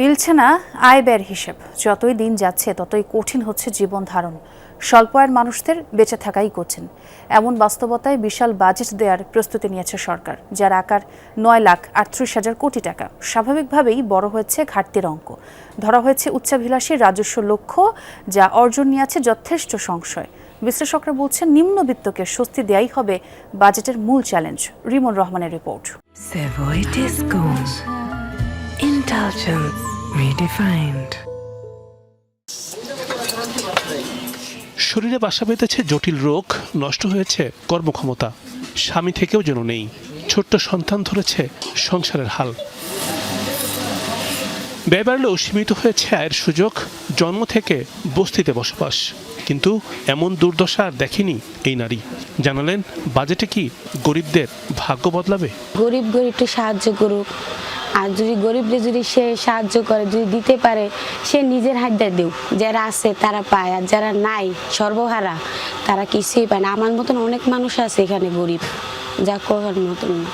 মিলছে না আয় ব্যয়ের হিসেব। যতই দিন যাচ্ছে ততই কঠিন হচ্ছে জীবন ধারণ। স্বল্প আয়ের মানুষদের বেঁচে থাকাই কঠিন। এমন বাস্তবতায় বিশাল বাজেট দেওয়ার প্রস্তুতি নিয়েছে সরকার, যার আকার 9,38,000 কোটি টাকা। স্বাভাবিকভাবেই বড় হয়েছে ঘাটতির অঙ্ক। ধরা হয়েছে উচ্চাভিলাষী রাজস্ব লক্ষ্য, যা অর্জন নিয়ে আছে যথেষ্ট সংশয়। বিশ্লেষকরা বলছেন নিম্নবিত্তকে স্বস্তি দেয়াই হবে বাজেটের মূল চ্যালেঞ্জ। রিমন রহমানের রিপোর্ট। Indulgence redefined. শরীরে বাসা বেঁধেছে জটিল রোগ, নষ্ট হয়েছে কর্মক্ষমতা, স্বামী থেকেও যেন নেই, ছোট্ট সন্তান ধরেছে সংসারের হাল। ব্যয় বাড়লেও সীমিত হয়েছে আয়ের সুযোগ, জন্ম থেকে বস্তিতে বসবাস। কিন্তু এমন দুর্দশা আর দেখেনি এই নারী। জানালেন বাজেটে কি গরিবদের ভাগ্য বদলাবে? গরিবকে সাহায্য করুক, আর যদি গরিবরে যদি সে সাহায্য করে, যদি দিতে পারে, সে নিজের হাত দিয়ে দেউ। যারা আছে তারা পায়, আর যারা নাই সর্বহারা তারা কিছুই পায় না। আমার মতন অনেক মানুষ আছে এখানে গরিব, যা করার মতন না।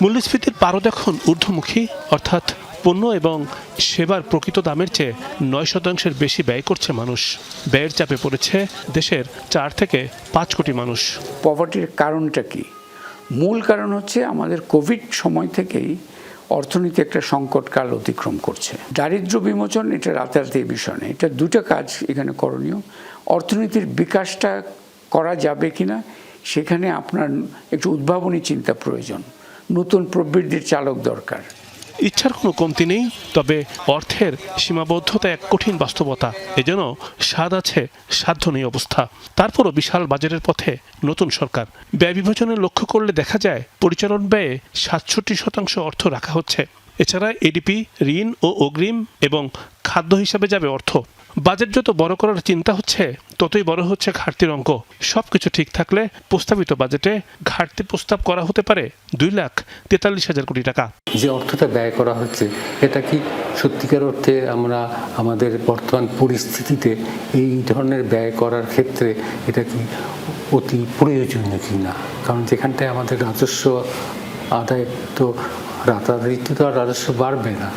মূল্যস্ফীতির পারদ এখন ঊর্ধ্বমুখী, অর্থাৎ পণ্য এবং সেবার প্রকৃত দামের চেয়ে 9% বেশি ব্যয় করছে মানুষ। ব্যয়ের চাপে পড়েছে দেশের 4 থেকে 5 কোটি মানুষ। পভার্টির কারণটা কি? মূল কারণ হচ্ছে আমাদের কোভিড সময় থেকেই অর্থনীতি একটা সংকটকাল অতিক্রম করছে। দারিদ্র্য বিমোচন এটা রাতারাতি বিষয় নেই, এটা দুটো কাজ এখানে করণীয়। অর্থনীতির বিকাশটা করা যাবে কিনা সেখানে আপনার একটু উদ্ভাবনী চিন্তা প্রয়োজন, নতুন প্রবৃদ্ধির চালক দরকার। ইচ্ছার কোনো কমতি নেই, তবে অর্থের সীমাবদ্ধতা এক কঠিন বাস্তবতা। এজন্য স্বাদ আছে, সাধ্য নেই অবস্থা। তারপরও বিশাল বাজেটের পথে নতুন সরকার। ব্যয় বিভাজনের লক্ষ্য করলে দেখা যায় পরিচালন ব্যয়ে 67% অর্থ রাখা হচ্ছে। এছাড়া এডিপি, ঋণ ও অগ্রিম এবং খাদ্য হিসাবে যাবে অর্থ। বাজেট যত বড় করার চিন্তা হচ্ছে, ততই বড় হচ্ছে ঘাটতির অঙ্ক। সবকিছু ঠিক থাকলে প্রস্তাবিত বাজেটে ঘাটতি প্রস্তাব করা হতে পারে 2,43,000 কোটি টাকা। যে অর্থটা ব্যয় করা হচ্ছে, এটা কি সত্যিকার অর্থে আমরা আমাদের বর্তমান পরিস্থিতিতে এই ধরনের ব্যয় করার ক্ষেত্রে এটা কি অতি প্রয়োজনীয় কি না? কারণ যেখানটায় আমাদের রাজস্ব আদায়, তো রাতারাতি তো আর রাজস্ব বাড়বে না।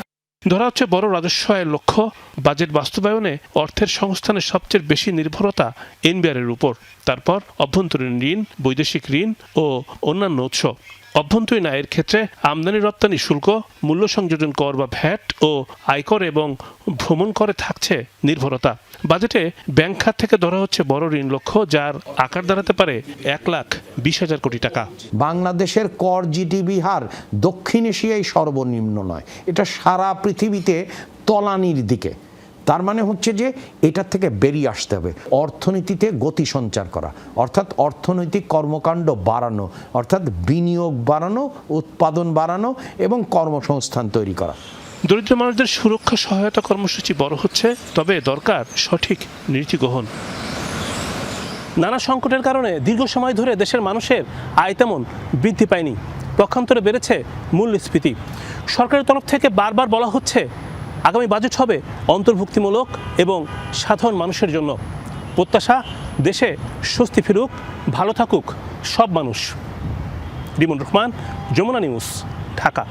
ধরা হচ্ছে বড় রাজস্ব আয়ের লক্ষ্য। বাজেট বাস্তবায়নে অর্থের সংস্থানের সবচেয়ে বেশি নির্ভরতা এনবিআরের উপর, তারপর অভ্যন্তরীণ ঋণ, বৈদেশিক ঋণ ও অন্যান্য উৎস। অভ্যন্তরীণ আয়ের ক্ষেত্রে আমদানি রপ্তানি শুল্ক, মূল্য সংযোজন কর বা ভ্যাট ও আয়কর এবং ভ্রমণ করে থাকছে নির্ভরতা। বাজেটে ব্যাংক খাত থেকে ধরা হচ্ছে বড় ঋণ লক্ষ্য, যার আকার দাঁড়াতে পারে 1,20,000 কোটি টাকা। বাংলাদেশের কর জিডিপি হার দক্ষিণ এশিয়ায় সর্বনিম্ন নয়, এটা সারা পৃথিবীতে তলানির দিকে। তার মানে হচ্ছে যে এটার থেকে বেরিয়ে আসতে হবে। অর্থনীতিতে গতি সঞ্চার করা, অর্থাৎ অর্থনৈতিক কর্মকাণ্ড বাড়ানো, অর্থাৎ বিনিয়োগ বাড়ানো, উৎপাদন বাড়ানো এবং কর্মসংস্থান তৈরি করা। দরিদ্র মানুষদের সুরক্ষা সহায়তা কর্মসূচি বড় হচ্ছে, তবে দরকার সঠিক নীতি গ্রহণ। নানা সংকটের কারণে দীর্ঘ সময় ধরে দেশের মানুষের আয় তেমন বৃদ্ধি পায়নি। পক্ষান্তরে বেড়েছে মূল্যস্ফীতি। সরকারের তরফ থেকে বারবার বলা হচ্ছে আগামী বাজেট হবে অন্তর্ভুক্তিমূলক এবং সাধারণ মানুষের জন্য। প্রত্যাশা, দেশে স্বস্তি ফিরুক, ভালো থাকুক সব মানুষ। রিমন রহমান, যমুনা নিউজ, ঢাকা।